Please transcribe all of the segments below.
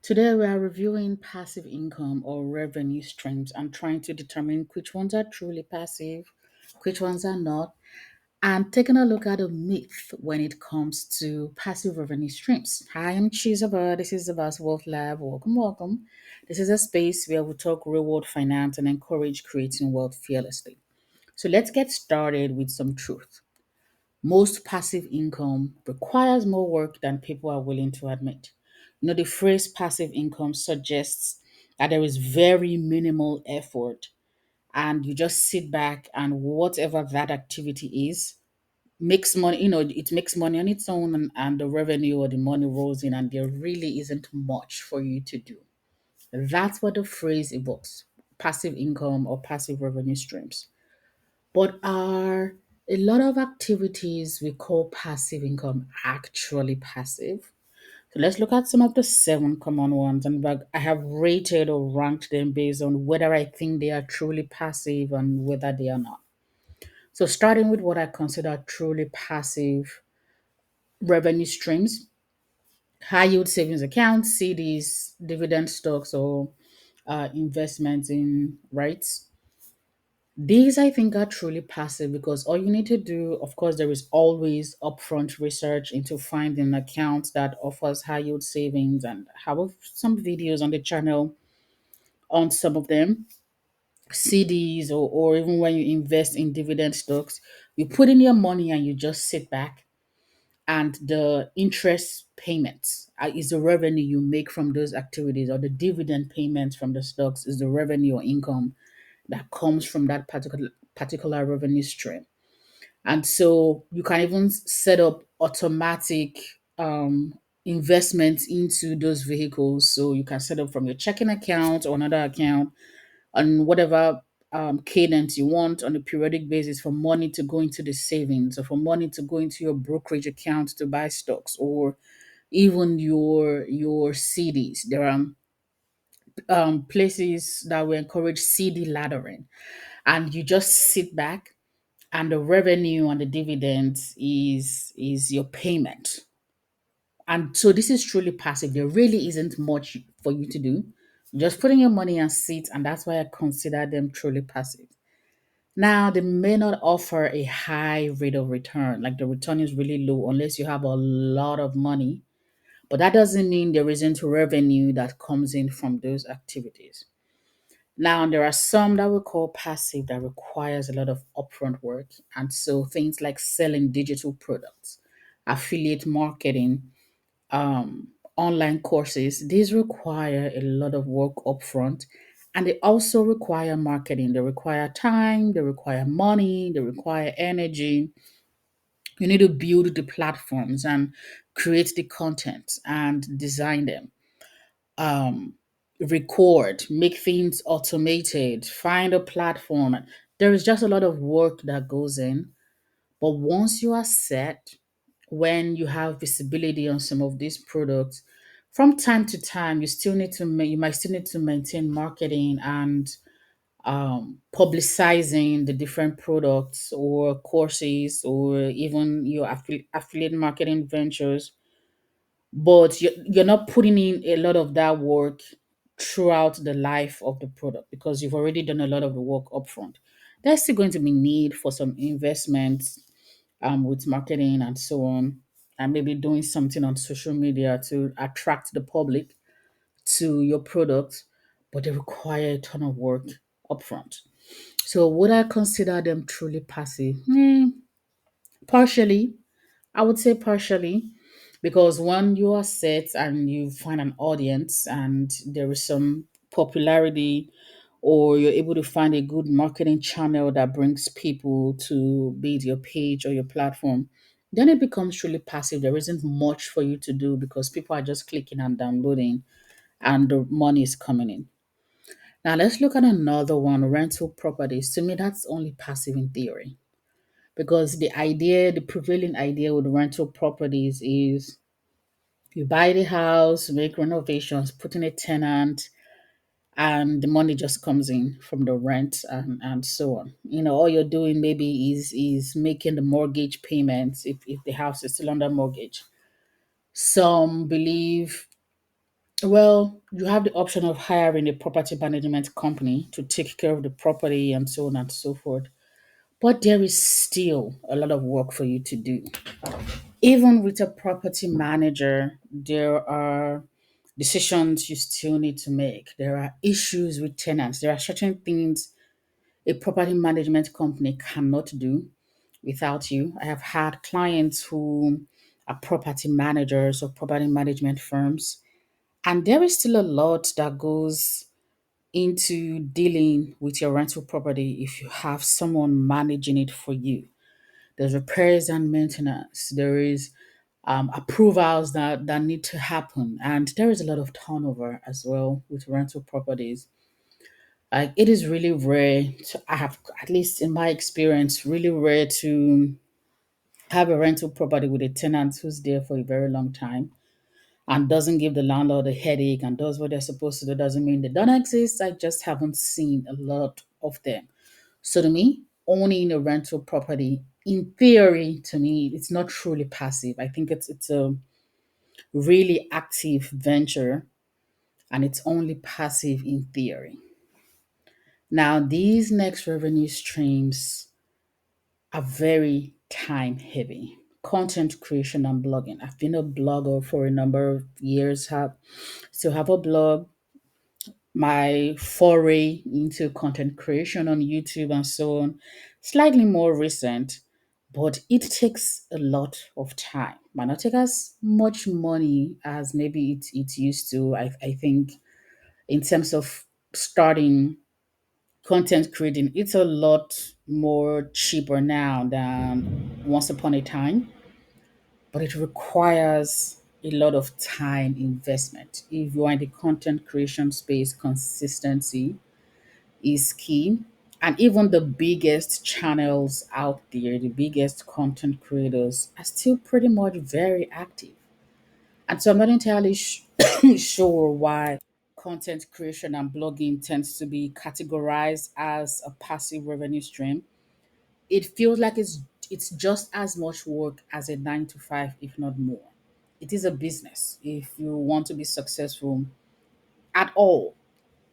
Today, we are reviewing passive income or revenue streams and trying to determine which ones are truly passive, which ones are not, and taking a look at a myth when it comes to passive revenue streams. Hi, I'm Chizaba. This is the Vast Wealth Lab. Welcome, welcome. This is a space where we talk real world finance and encourage creating wealth fearlessly. So let's get started with some truth. Most passive income requires more work than people are willing to admit. The phrase passive income suggests that there is very minimal effort and you just sit back and whatever that activity is makes money, it makes money on its own and the revenue or the money rolls in and there really isn't much for you to do. That's what the phrase evokes passive income or passive revenue streams. But are a lot of activities we call passive income actually passive? So let's look at some of the seven common ones, and I have rated or ranked them based on whether I think they are truly passive and whether they are not. So starting with what I consider truly passive revenue streams, high yield savings accounts, CDs, dividend stocks, or investments in rights. These I think are truly passive because all you need to do, of course, there is always upfront research into finding an account that offers high yield savings and have some videos on the channel on some of them, CDs or even when you invest in dividend stocks, you put in your money and you just sit back and the interest payments is the revenue you make from those activities or the dividend payments from the stocks is the revenue or income that comes from that particular revenue stream. And so you can even set up automatic investments into those vehicles. So you can set up from your checking account or another account on whatever cadence you want on a periodic basis for money to go into the savings or for money to go into your brokerage account to buy stocks or even your CDs. There are places that will encourage CD laddering, and you just sit back and the revenue and the dividends is your payment. And so this is truly passive. There really isn't much for you to do. Just putting your money and sit, and that's why I consider them truly passive. Now, they may not offer a high rate of return, like the return is really low unless you have a lot of money. But that doesn't mean there isn't revenue that comes in from those activities. Now, there are some that we call passive that requires a lot of upfront work. And so things like selling digital products, affiliate marketing, online courses, these require a lot of work upfront. And they also require marketing. They require time, they require money, they require energy. You need to build the platforms and create the content and design them, um, record, make things automated, find a platform. There is just a lot of work that goes in. But once you are set, when you have visibility on some of these products, from time to time, you might still need to maintain marketing and publicizing the different products or courses or even your affiliate marketing ventures, but you're not putting in a lot of that work throughout the life of the product because you've already done a lot of the work upfront. There's still going to be need for some investments with marketing and so on, and maybe doing something on social media to attract the public to your product, but they require a ton of work upfront. So would I consider them truly passive? Partially, I would say partially, because when you are set and you find an audience and there is some popularity, or you're able to find a good marketing channel that brings people to be it your page or your platform, then it becomes truly passive. There isn't much for you to do because people are just clicking and downloading and the money is coming in. Now let's look at another one, rental properties. To me, that's only passive in theory because the prevailing idea with rental properties is you buy the house, make renovations, put in a tenant, and the money just comes in from the rent and so on. All you're doing maybe is making the mortgage payments if the house is still under mortgage. Some believe Well, you have the option of hiring a property management company to take care of the property and so on and so forth. But there is still a lot of work for you to do. Even with a property manager, there are decisions you still need to make. There are issues with tenants. There are certain things a property management company cannot do without you. I have had clients who are property managers or property management firms, and there is still a lot that goes into dealing with your rental property if you have someone managing it for you. There's repairs and maintenance. There is approvals that need to happen, and there is a lot of turnover as well with rental properties. Like it is really rare to, I have, at least in my experience, really rare to have a rental property with a tenant who's there for a very long time and doesn't give the landlord a headache and does what they're supposed to do. Doesn't mean they don't exist. I just haven't seen a lot of them. So to me, owning a rental property, in theory, to me, it's not truly passive. I think it's a really active venture, and it's only passive in theory. Now, these next revenue streams are very time heavy. Content creation and blogging. I've been a blogger for a number of years, have still have a blog. My foray into content creation on YouTube and so on, slightly more recent, but it takes a lot of time. Might not take as much money as maybe it used to. I think in terms of starting content creating, it's a lot more cheaper now than once upon a time, but it requires a lot of time investment. If you are in the content creation space, consistency is key. And even the biggest channels out there, the biggest content creators, are still pretty much very active. And so I'm not entirely sure why content creation and blogging tends to be categorized as a passive revenue stream. It feels like it's just as much work as a 9 to 5, if not more. It is a business. If you want to be successful at all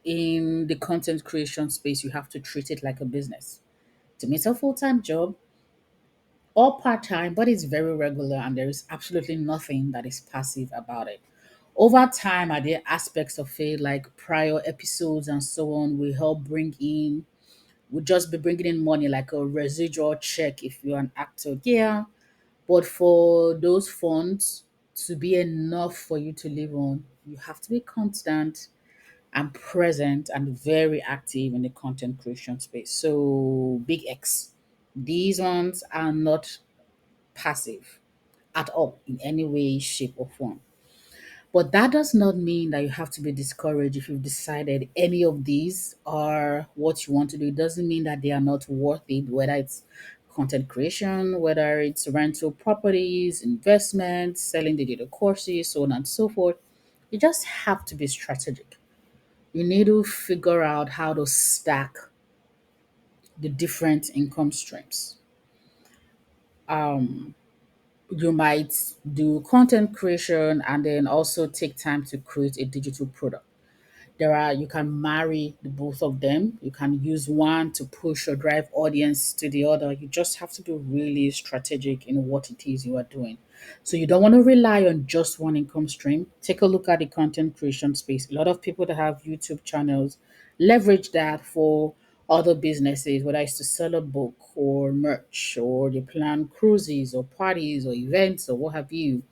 in the content creation space, you have to treat it like a business. To me, it's a full-time job or part-time, but it's very regular and there is absolutely nothing that is passive about it. Over time, are there aspects of it like prior episodes and so on will help bring in, would just be bringing in money like a residual check if you're an actor. Yeah, but for those funds to be enough for you to live on, you have to be constant and present and very active in the content creation space. So, big X. These ones are not passive at all in any way, shape, or form. But that does not mean that you have to be discouraged if you've decided any of these are what you want to do. It doesn't mean that they are not worth it, whether it's content creation, whether it's rental properties, investments, selling digital courses, so on and so forth. You just have to be strategic. You need to figure out how to stack the different income streams. You might do content creation and then also take time to create a digital product. There are, you can marry the both of them. You can use one to push or drive audience to the other. You just have to be really strategic in what it is you are doing. So you don't want to rely on just one income stream. Take a look at the content creation space. A lot of people that have YouTube channels leverage that for other businesses, whether it's to sell a book or merch or they plan cruises or parties or events or what have you.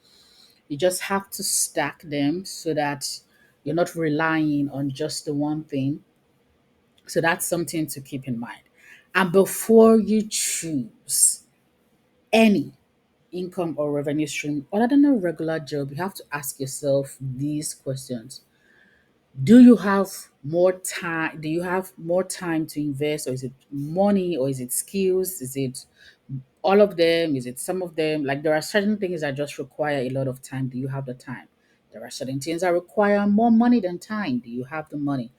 You just have to stack them so that you're not relying on just the one thing. So that's something to keep in mind. And before you choose any income or revenue stream other than a regular job, you have to ask yourself these questions. Do you have more time? Do you have more time to invest, or is it money, or is it skills? Is it all of them? Is it some of them? Like there are certain things that just require a lot of time. Do you have the time? There are certain things that require more money than time. Do you have the money?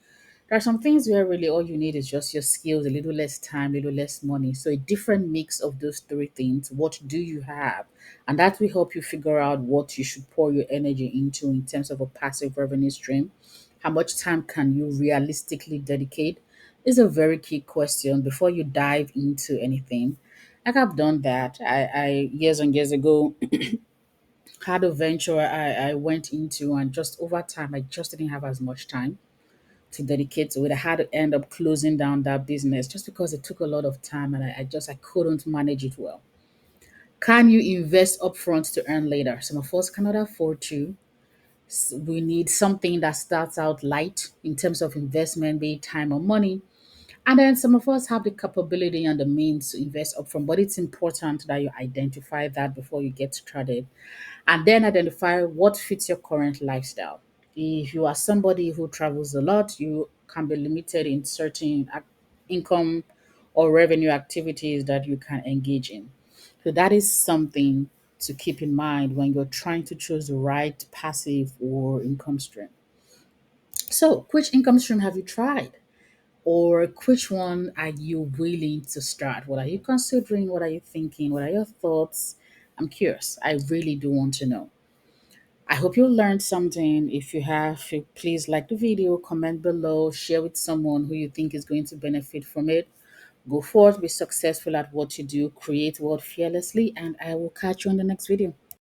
There are some things where really all you need is just your skills, a little less time, a little less money. So a different mix of those three things. What do you have? And that will help you figure out what you should pour your energy into in terms of a passive revenue stream. How much time can you realistically dedicate? Is a very key question before you dive into anything. Like I've done that. I years and years ago had a venture I went into, and just over time I just didn't have as much time to dedicate to it. I had to end up closing down that business just because it took a lot of time, and I couldn't manage it well. Can you invest upfront to earn later? Some of us cannot afford to. We need something that starts out light in terms of investment, be it time or money. And then some of us have the capability and the means to invest upfront, but it's important that you identify that before you get started, and then identify what fits your current lifestyle. If you are somebody who travels a lot, you can be limited in certain income or revenue activities that you can engage in. So that is something to keep in mind when you're trying to choose the right passive or income stream. So, which income stream have you tried? Or which one are you willing to start? What are you considering? What are you thinking? What are your thoughts? I'm curious. I really do want to know. I hope you learned something. If you have, please like the video, comment below, share with someone who you think is going to benefit from it. Go forth, be successful at what you do, create wealth fearlessly, and I will catch you on the next video.